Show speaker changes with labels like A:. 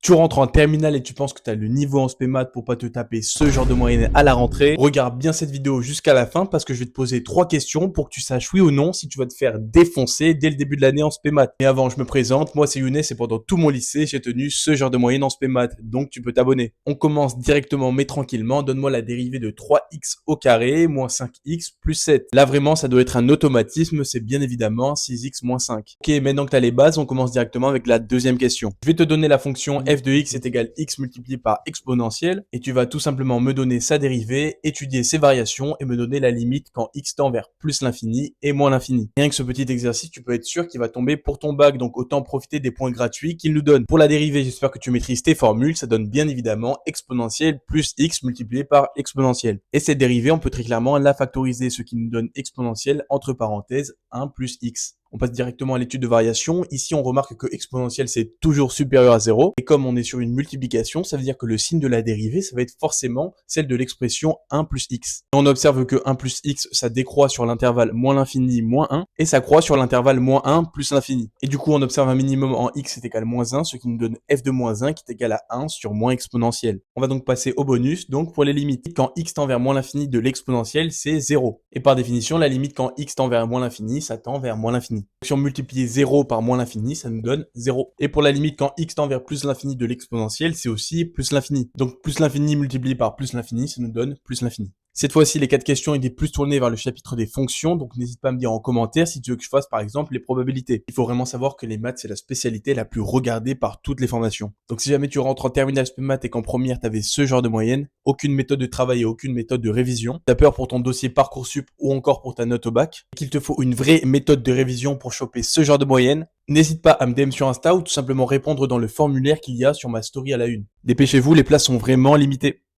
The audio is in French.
A: Tu rentres en terminale et tu penses que tu as le niveau en spé maths pour pas te taper ce genre de moyenne à la rentrée, regarde bien cette vidéo jusqu'à la fin parce que je vais te poser 3 questions pour que tu saches oui ou non si tu vas te faire défoncer dès le début de l'année en spé maths. Mais avant, je me présente, moi c'est Younes et pendant tout mon lycée, j'ai tenu ce genre de moyenne en spé maths, donc tu peux t'abonner. On commence directement mais tranquillement, donne-moi la dérivée de 3x au carré moins 5x plus 7. Là vraiment, ça doit être un automatisme, c'est bien évidemment 6x moins 5. Ok, maintenant que tu as les bases, on commence directement avec la deuxième question. Je vais te donner la fonction f de x est égal x multiplié par exponentielle et tu vas tout simplement me donner sa dérivée, étudier ses variations et me donner la limite quand x tend vers plus l'infini et moins l'infini. Rien que ce petit exercice, tu peux être sûr qu'il va tomber pour ton bac, donc autant profiter des points gratuits qu'il nous donne. Pour la dérivée, j'espère que tu maîtrises tes formules, ça donne bien évidemment exponentielle plus x multiplié par exponentielle. Et cette dérivée, on peut très clairement la factoriser, ce qui nous donne exponentielle entre parenthèses 1 plus x. On passe directement à l'étude de variation. Ici, on remarque que exponentielle, c'est toujours supérieur à 0. Et comme on est sur une multiplication, ça veut dire que le signe de la dérivée, ça va être forcément celle de l'expression 1 plus x. Et on observe que 1 plus x, ça décroît sur l'intervalle moins l'infini moins 1, et ça croît sur l'intervalle moins 1 plus l'infini. Et du coup, on observe un minimum en x est égal à moins 1, ce qui nous donne f de moins 1 qui est égal à 1 sur moins exponentielle. On va donc passer au bonus. Donc, pour les limites, quand x tend vers moins l'infini de l'exponentielle, c'est 0. Et par définition, la limite quand x tend vers moins l'infini, ça tend vers moins l'infini. Si on multiplie 0 par moins l'infini, ça nous donne 0. Et pour la limite quand x tend vers plus l'infini de l'exponentielle, c'est aussi plus l'infini. Donc plus l'infini multiplié par plus l'infini, ça nous donne plus l'infini. Cette fois-ci, les 4 questions étaient plus tournées vers le chapitre des fonctions, donc n'hésite pas à me dire en commentaire si tu veux que je fasse par exemple les probabilités. Il faut vraiment savoir que les maths, c'est la spécialité la plus regardée par toutes les formations. Donc si jamais tu rentres en terminale spé maths et qu'en première, tu avais ce genre de moyenne, aucune méthode de travail et aucune méthode de révision, tu as peur pour ton dossier Parcoursup ou encore pour ta note au bac, et qu'il te faut une vraie méthode de révision pour choper ce genre de moyenne, n'hésite pas à me DM sur Insta ou tout simplement répondre dans le formulaire qu'il y a sur ma story à la une. Dépêchez-vous, les places sont vraiment limitées.